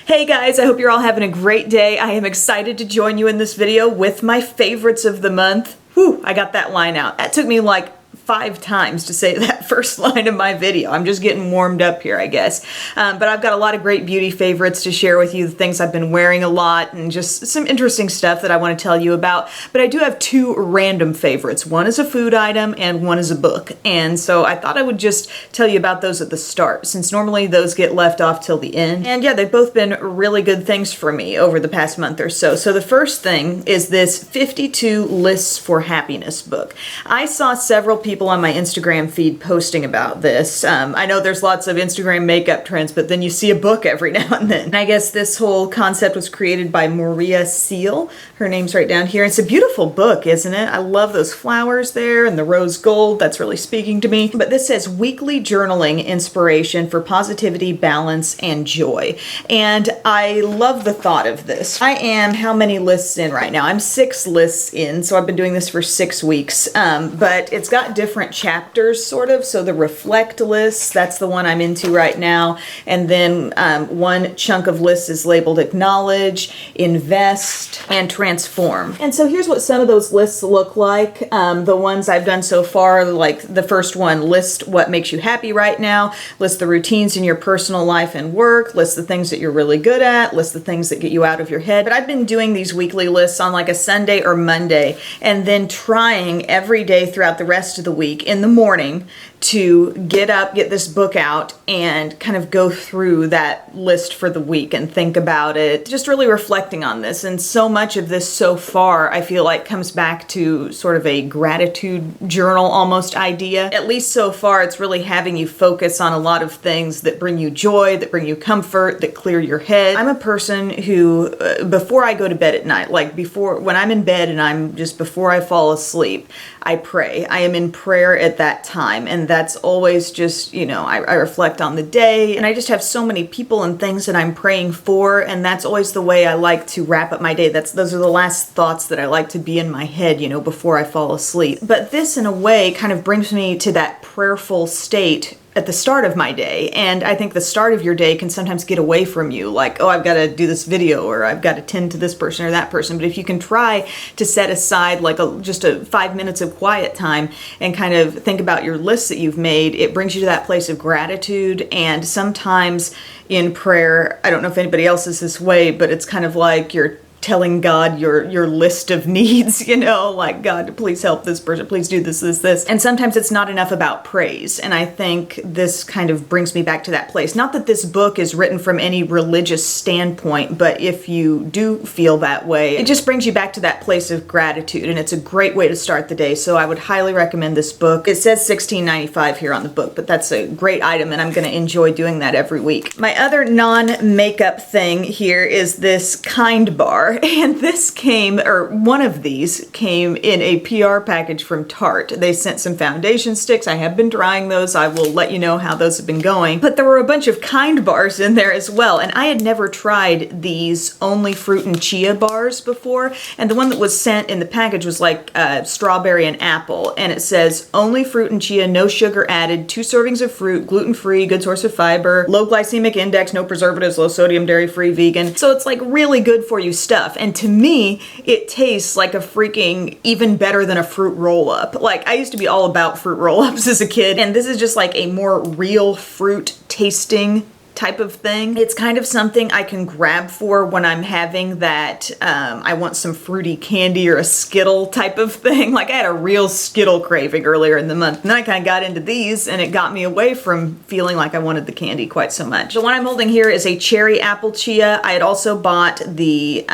Hey guys, I hope you're all having a great day. I am excited to join you in this video with my favorites of the month. Whew, I got that line out. That took me like 5 times to say that first line of my video. I'm just getting warmed up here, I guess. But I've got a lot of great beauty favorites to share with you, the things I've been wearing a lot, and just some interesting stuff that I want to tell you about. But I do have 2 random favorites. One is a food item and one is a book. And so I thought I would just tell you about those at the start, since normally those get left off till the end. And yeah, they've both been really good things for me over the past month or so. So the first thing is this 52 Lists for Happiness book. I saw several people on my Instagram feed posting about this. I know there's lots of Instagram makeup trends, but then you see a book every now and then. And I guess this whole concept was created by Maria Seal. Her name's right down here. It's a beautiful book, isn't it? I love those flowers there and the rose gold. That's really speaking to me. But this says weekly journaling inspiration for positivity, balance, and joy. And I love the thought of this. I am how many lists in right now? I'm 6 lists in, so I've been doing this for 6 weeks. But it's got different chapters, sort of. So the reflect list, that's the one I'm into right now. And then one chunk of lists is labeled acknowledge, invest, and transform. And so here's what some of those lists look like. The ones I've done so far, like the first one, list what makes you happy right now, list the routines in your personal life and work, list the things that you're really good at, list the things that get you out of your head. But I've been doing these weekly lists on like a Sunday or Monday, and then trying every day throughout the rest of the week in the morning to get up, get this book out, and kind of go through that list for the week and think about it. Just really reflecting on this. And so much of this so far, I feel like, comes back to sort of a gratitude journal almost idea. At least so far, it's really having you focus on a lot of things that bring you joy, that bring you comfort, that clear your head. I'm a person who, before I go to bed at night, like when I'm in bed and I'm just before I fall asleep, I pray. I am in prayer at that time. And that's always just, I reflect on the day, and I just have so many people and things that I'm praying for, and that's always the way I like to wrap up my day. Those are the last thoughts that I like to be in my head, before I fall asleep. But this, in a way, kind of brings me to that prayerful state at the start of my day. And I think the start of your day can sometimes get away from you, like, oh, I've got to do this video, or I've got to tend to this person or that person. But if you can try to set aside like just 5 minutes of quiet time and kind of think about your lists that you've made, it brings you to that place of gratitude. And sometimes in prayer, I don't know if anybody else is this way, but it's kind of like you're telling God your list of needs, like, God, please help this person, please do this, this, this. And sometimes it's not enough about praise. And I think this kind of brings me back to that place. Not that this book is written from any religious standpoint, but if you do feel that way, it just brings you back to that place of gratitude. And it's a great way to start the day. So I would highly recommend this book. It says $16.95 here on the book, but that's a great item, and I'm going to enjoy doing that every week. My other non-makeup thing here is this Kind Bar. And this came, or one of these came in a PR package from Tarte. They sent some foundation sticks. I have been trying those. I will let you know how those have been going. But there were a bunch of Kind bars in there as well. And I had never tried these only fruit and chia bars before. And the one that was sent in the package was like strawberry and apple. And it says only fruit and chia, no sugar added, 2 servings of fruit, gluten-free, good source of fiber, low glycemic index, no preservatives, low sodium, dairy-free, vegan. So it's like really good for you stuff. And to me, it tastes like a freaking even better than a fruit roll-up. Like, I used to be all about fruit roll-ups as a kid, and this is just like a more real fruit tasting type of thing. It's kind of something I can grab for when I'm having that, I want some fruity candy or a Skittle type of thing. Like, I had a real Skittle craving earlier in the month, and then I kind of got into these, and it got me away from feeling like I wanted the candy quite so much. The one I'm holding here is a cherry apple chia. I had also bought the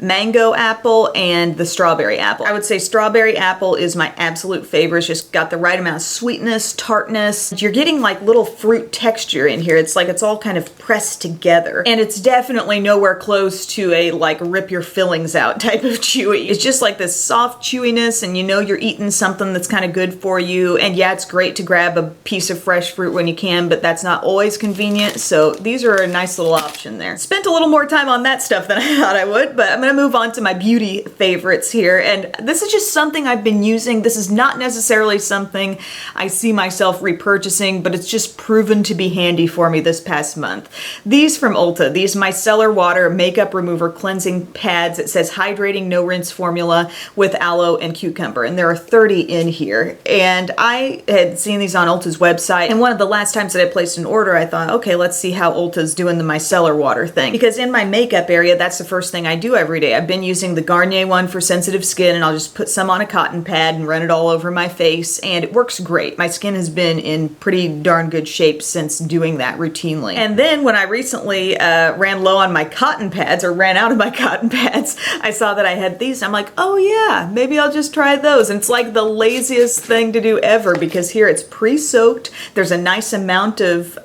mango apple and the strawberry apple. I would say strawberry apple is my absolute favorite. It's just got the right amount of sweetness, tartness. You're getting like little fruit texture in here. It's like it's all kind of pressed together, and it's definitely nowhere close to a like rip your fillings out type of chewy. It's just like this soft chewiness, and you're eating something that's kind of good for you. And yeah, it's great to grab a piece of fresh fruit when you can, but that's not always convenient. So these are a nice little option there. Spent a little more time on that stuff than I thought I would, but I'm gonna move on to my beauty favorites here. And this is just something I've been using. This is not necessarily something I see myself repurchasing, but it's just proven to be handy for me this past last month. These from Ulta, these micellar water makeup remover cleansing pads. It says hydrating no rinse formula with aloe and cucumber, and there are 30 in here. And I had seen these on Ulta's website, and one of the last times that I placed an order, I thought, okay, let's see how Ulta's doing the micellar water thing. Because in my makeup area, that's the first thing I do every day. I've been using the Garnier one for sensitive skin, and I'll just put some on a cotton pad and run it all over my face, and it works great. My skin has been in pretty darn good shape since doing that routinely. And then when I recently ran low on my cotton pads, or ran out of my cotton pads, I saw that I had these. I'm like, oh yeah, maybe I'll just try those. And it's like the laziest thing to do ever, because here it's pre-soaked. There's a nice amount of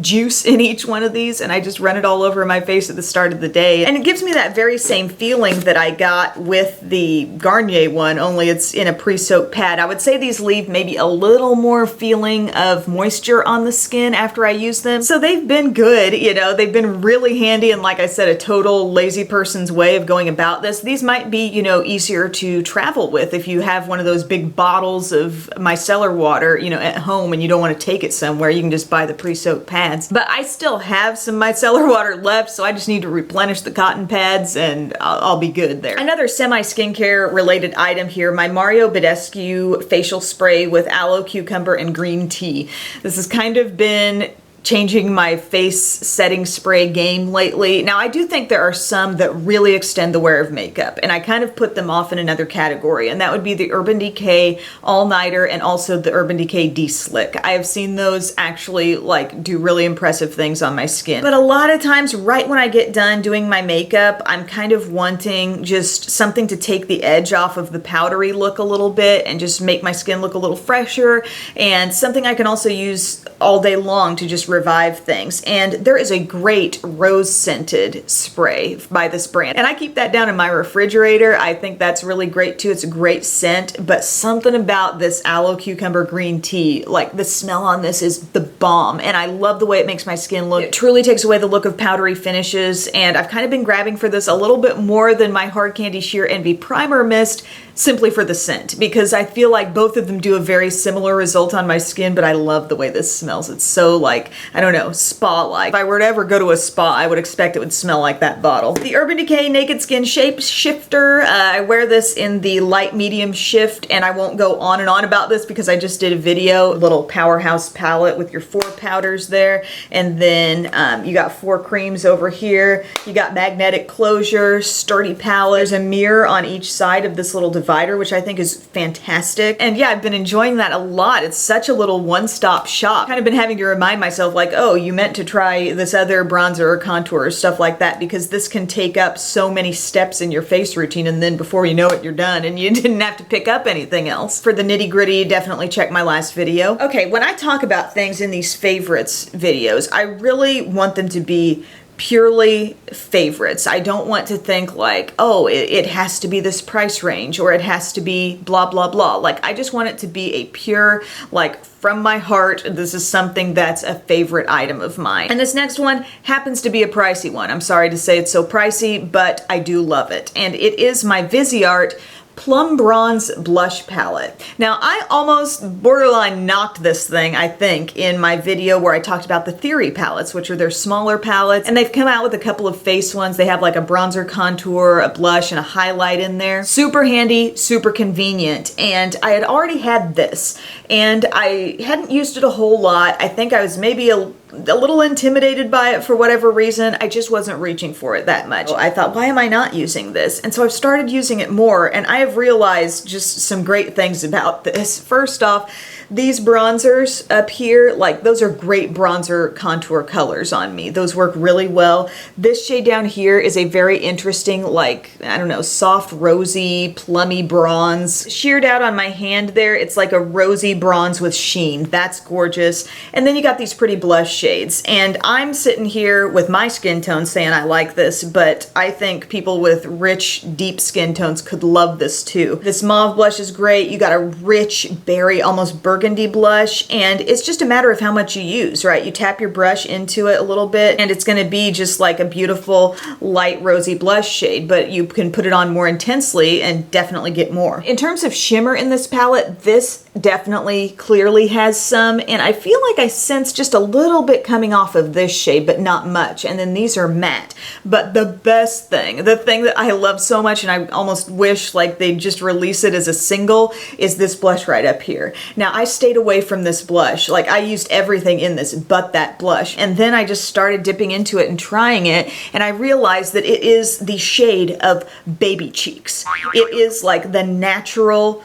juice in each one of these, and I just run it all over my face at the start of the day. And it gives me that very same feeling that I got with the Garnier one, only it's in a pre-soaked pad. I would say these leave maybe a little more feeling of moisture on the skin after I use them. So they've been good, you know, they've been really handy, and like I said, a total lazy person's way of going about this. These might be, you know, easier to travel with if you have one of those big bottles of micellar water, you know, at home and you don't want to take it somewhere. You can just buy the pre-soaked pads. But I still have some micellar water left, so I just need to replenish the cotton pads and I'll be good there. Another semi-skincare related item here, my Mario Badescu facial spray with aloe, cucumber, and green tea. This has kind of been changing my face setting spray game lately. Now, I do think there are some that really extend the wear of makeup, and I kind of put them off in another category, and that would be the Urban Decay All Nighter and also the Urban Decay De-Slick. I have seen those actually like do really impressive things on my skin. But a lot of times, right when I get done doing my makeup, I'm kind of wanting just something to take the edge off of the powdery look a little bit and just make my skin look a little fresher, and something I can also use all day long to just revive things. And there is a great rose scented spray by this brand, and I keep that down in my refrigerator. I think that's really great too. It's a great scent, but something about this aloe cucumber green tea, like the smell on this is the bomb, and I love the way it makes my skin look. It truly takes away the look of powdery finishes, and I've kind of been grabbing for this a little bit more than my Hard Candy Sheer Envy Primer Mist, simply for the scent, because I feel like both of them do a very similar result on my skin, but I love the way this smells. It's so like, I don't know, spa-like. If I were to ever go to a spa, I would expect it would smell like that bottle. The Urban Decay Naked Skin Shape Shifter, I wear this in the light medium shift, and I won't go on and on about this because I just did a video, a little powerhouse palette with your 4 powders there, and then you got 4 creams over here. You got magnetic closure, sturdy palette. There's a mirror on each side of this little divider, which I think is fantastic. And yeah, I've been enjoying that a lot. It's such a little one-stop shop. Kind of been having to remind myself like, oh, you meant to try this other bronzer or contour or stuff like that, because this can take up so many steps in your face routine, and then before you know it, you're done and you didn't have to pick up anything else. For the nitty-gritty, definitely check my last video. Okay, when I talk about things in these favorites videos, I really want them to be purely favorites. I don't want to think like, oh, it has to be this price range, or it has to be blah, blah, blah. Like, I just want it to be a pure, like, from my heart, this is something that's a favorite item of mine. And this next one happens to be a pricey one. I'm sorry to say it's so pricey, but I do love it. And it is my Viseart Plum Bronze Blush Palette. Now, I almost borderline knocked this thing, I think, in my video where I talked about the Theory palettes, which are their smaller palettes, and they've come out with a couple of face ones. They have like a bronzer contour, a blush, and a highlight in there. Super handy, super convenient, and I had already had this, and I hadn't used it a whole lot. I think I was maybe a little intimidated by it for whatever reason. I just wasn't reaching for it that much. I thought, why am I not using this? And so I've started using it more, and I have realized just some great things about this. First off, these bronzers up here, like, those are great bronzer contour colors on me. Those work really well. This shade down here is a very interesting, like, I don't know, soft, rosy, plummy bronze. Sheared out on my hand there, it's like a rosy bronze with sheen. That's gorgeous. And then you got these pretty blush shades. And I'm sitting here with my skin tone saying I like this, but I think people with rich, deep skin tones could love this too. This mauve blush is great. You got a rich berry, almost burgundy blush, and it's just a matter of how much you use, right? You tap your brush into it a little bit, and it's gonna be just like a beautiful, light, rosy blush shade, but you can put it on more intensely and definitely get more. In terms of shimmer in this palette, this definitely clearly has some, and I feel like I sense just a little bit coming off of this shade, but not much. And then these are matte. But the best thing, the thing that I love so much, and I almost wish like they'd just release it as a single, is this blush right up here. Now, I stayed away from this blush. Like, I used everything in this but that blush. And then I just started dipping into it and trying it, and I realized that it is the shade of baby cheeks. It is like the natural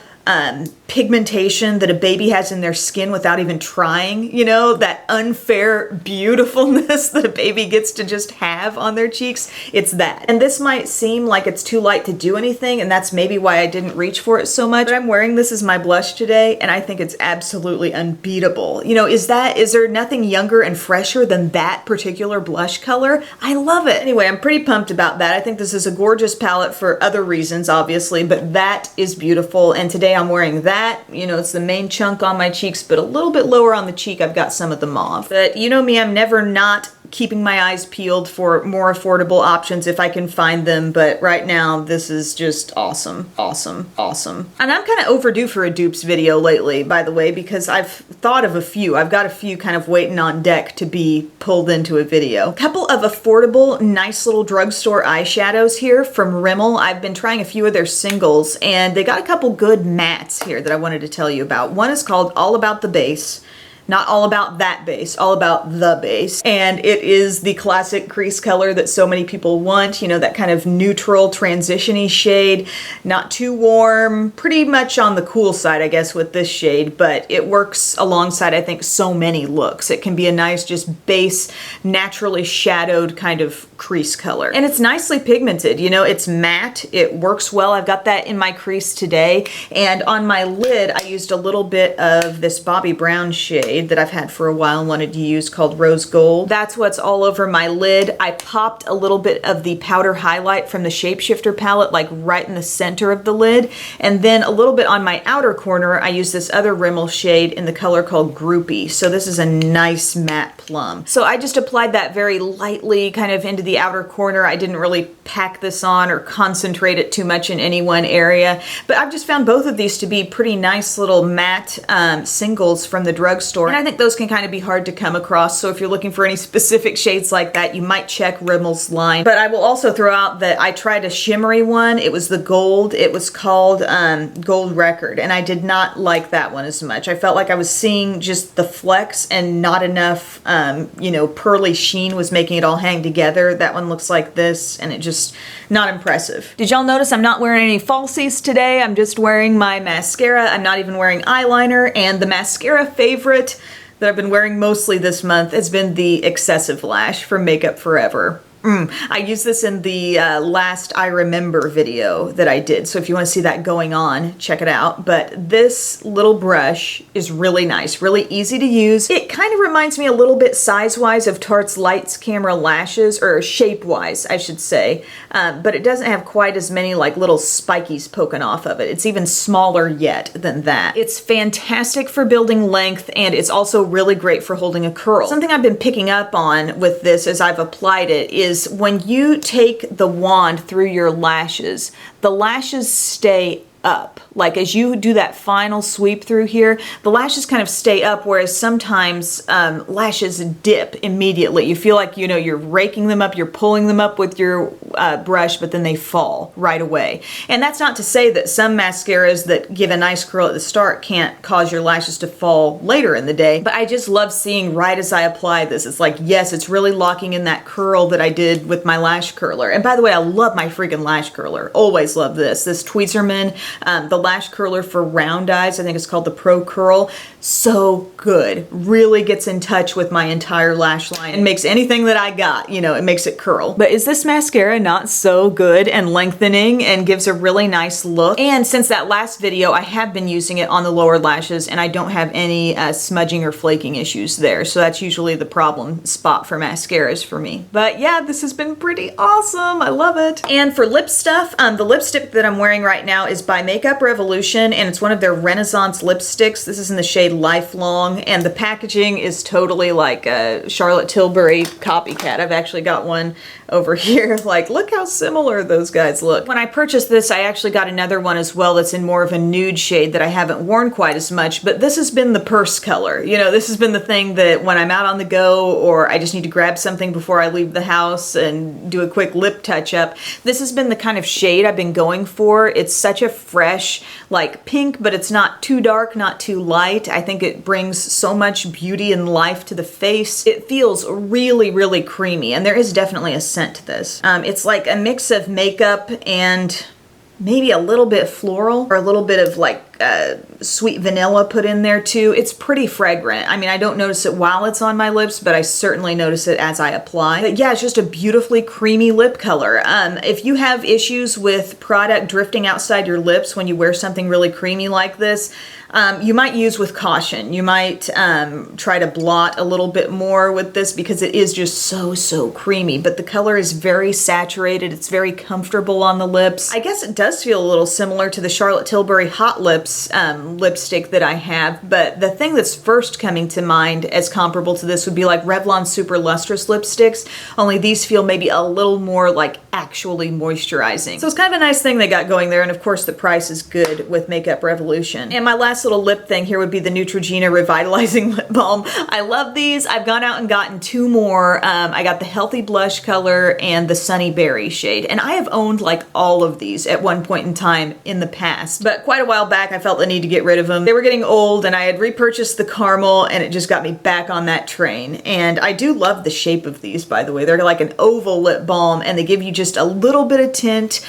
pigmentation that a baby has in their skin without even trying, you know, that unfair beautifulness that a baby gets to just have on their cheeks. It's that. And this might seem like it's too light to do anything, and that's maybe why I didn't reach for it so much. But I'm wearing this as my blush today, and I think it's absolutely unbeatable. You know, is there nothing younger and fresher than that particular blush color? I love it. Anyway, I'm pretty pumped about that. I think this is a gorgeous palette for other reasons, obviously, but that is beautiful. And today I'm wearing that. You know, it's the main chunk on my cheeks, but a little bit lower on the cheek, I've got some of the mauve. But you know me, I'm never not keeping my eyes peeled for more affordable options if I can find them, but right now this is just awesome, awesome, awesome. And I'm kind of overdue for a dupes video lately, by the way, because I've thought of a few. I've got a few kind of waiting on deck to be pulled into a video. A couple of affordable, nice little drugstore eyeshadows here from Rimmel. I've been trying a few of their singles, and they got a couple good mattes here that I wanted to tell you about. One is called All About the Base. Not all about that base, all about the base. And it is the classic crease color that so many people want, you know, that kind of neutral transition-y shade. Not too warm, pretty much on the cool side, I guess, with this shade, but it works alongside, I think, so many looks. It can be a nice, just base, naturally shadowed kind of crease color. And it's nicely pigmented, you know, it's matte, it works well. I've got that in my crease today. And on my lid, I used a little bit of this Bobbi Brown shade that I've had for a while and wanted to use called Rose Gold. That's what's all over my lid. I popped a little bit of the powder highlight from the Shapeshifter palette like right in the center of the lid, and then a little bit on my outer corner I used this other Rimmel shade in the color called Groupie. So this is a nice matte plum. So I just applied that very lightly kind of into the outer corner. I didn't really pack this on or concentrate it too much in any one area, but I've just found both of these to be pretty nice little matte singles from the drugstore. And I think those can kind of be hard to come across, so if you're looking for any specific shades like that, you might check Rimmel's line. But I will also throw out that I tried a shimmery one. It was the gold. It was called Gold Record, and I did not like that one as much. I felt like I was seeing just the flecks and not enough, you know, pearly sheen was making it all hang together. That one looks like this, and it just, not impressive. Did y'all notice I'm not wearing any falsies today? I'm just wearing my mascara. I'm not even wearing eyeliner, and the mascara favorite that I've been wearing mostly this month has been the Excessive Lash from Makeup Forever. I used this in the last I Remember video that I did, so if you want to see that going on, check it out. But this little brush is really nice, really easy to use. It kind of reminds me a little bit size-wise of Tarte's Lights Camera Lashes, or shape-wise, I should say, but it doesn't have quite as many like little spikies poking off of it. It's even smaller yet than that. It's fantastic for building length, and it's also really great for holding a curl. Something I've been picking up on with this as I've applied it is when you take the wand through your lashes, the lashes stay up. Like as you do that final sweep through here, the lashes kind of stay up, whereas sometimes lashes dip immediately. You feel like, you know, you're raking them up, you're pulling them up with your brush, but then they fall right away. And that's not to say that some mascaras that give a nice curl at the start can't cause your lashes to fall later in the day, but I just love seeing right as I apply this, it's like, yes, it's really locking in that curl that I did with my lash curler. And by the way, I love my freaking lash curler. Always love this. This Tweezerman, the lash curler for round eyes, I think it's called the Pro Curl. So good. Really gets in touch with my entire lash line and makes anything that I got, you know, it makes it curl. But is this mascara not so good and lengthening and gives a really nice look? And since that last video, I have been using it on the lower lashes and I don't have any smudging or flaking issues there. So that's usually the problem spot for mascaras for me. But yeah, this has been pretty awesome. I love it. And for lip stuff, the lipstick that I'm wearing right now is by Makeup Revolution, and it's one of their Renaissance lipsticks. This is in the shade Lifelong, and the packaging is totally like a Charlotte Tilbury copycat. I've actually got one over here. Like, look how similar those guys look. When I purchased this, I actually got another one as well that's in more of a nude shade that I haven't worn quite as much, but this has been the purse color. You know, this has been the thing that when I'm out on the go or I just need to grab something before I leave the house and do a quick lip touch up, this has been the kind of shade I've been going for. It's such a fresh, like pink, but it's not too dark, not too light. I think it brings so much beauty and life to the face. It feels really, really creamy, and there is definitely a scent to this. It's like a mix of makeup and maybe a little bit floral or a little bit of like sweet vanilla put in there too. It's pretty fragrant. I mean, I don't notice it while it's on my lips, but I certainly notice it as I apply. But yeah, it's just a beautifully creamy lip color. If you have issues with product drifting outside your lips when you wear something really creamy like this, you might use with caution. You might try to blot a little bit more with this because it is just so creamy, but the color is very saturated. It's very comfortable on the lips. I guess it does feel a little similar to the Charlotte Tilbury Hot Lips lipstick that I have, but the thing that's first coming to mind as comparable to this would be like Revlon Super Lustrous lipsticks, only these feel maybe a little more like actually moisturizing. So it's kind of a nice thing they got going there, and of course the price is good with Makeup Revolution. And my last little lip thing here would be the Neutrogena Revitalizing Lip Balm. I love these. I've gone out and gotten two more. I got the Healthy Blush color and the Sunny Berry shade, and I have owned like all of these at one point in time in the past, but quite a while back I felt the need to get rid of them. They were getting old, and I had repurchased the caramel, and it just got me back on that train. And I do love the shape of these, by the way. They're like an oval lip balm, and they give you just a little bit of tint,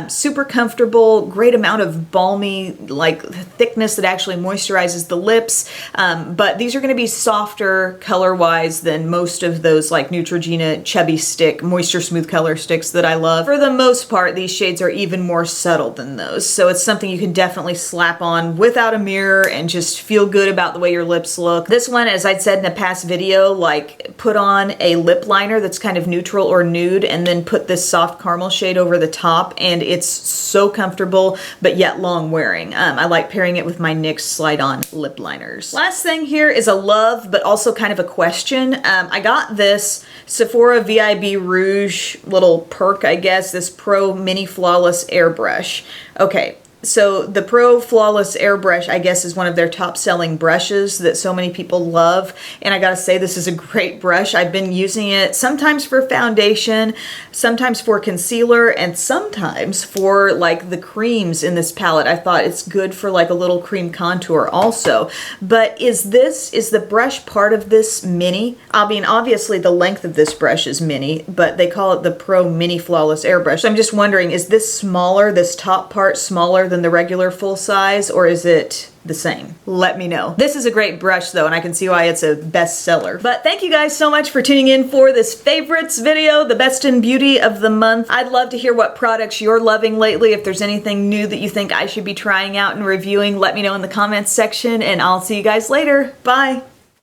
super comfortable, great amount of balmy like thickness that actually moisturizes the lips. But these are going to be softer color-wise than most of those like Neutrogena Chubby Stick Moisture Smooth Color Sticks that I love. For the most part, these shades are even more subtle than those, so it's something you can definitely slap on without a mirror and just feel good about the way your lips look. This one, as I'd said in a past video, like put on a lip liner that's kind of neutral or nude and then put this soft caramel shade over the top, and it's so comfortable but yet long wearing. I like pairing it with my NYX slide-on lip liners. Last thing here is a love but also kind of a question. I got this Sephora VIB Rouge little perk, I guess, this Pro Mini Flawless Airbrush. Okay. So the Pro Flawless Airbrush, I guess, is one of their top-selling brushes that so many people love, and I gotta say this is a great brush. I've been using it sometimes for foundation, sometimes for concealer, and sometimes for like the creams in this palette. I thought it's good for like a little cream contour also. But is the brush part of this mini? I mean, obviously the length of this brush is mini, but they call it the Pro Mini Flawless Airbrush. So I'm just wondering, is this smaller, this top part smaller than the regular full size, or is it the same? Let me know. This is a great brush though, and I can see why it's a bestseller. But thank you guys so much for tuning in for this favorites video, the best in beauty of the month. I'd love to hear what products you're loving lately. If there's anything new that you think I should be trying out and reviewing, let me know in the comments section, and I'll see you guys later. Bye.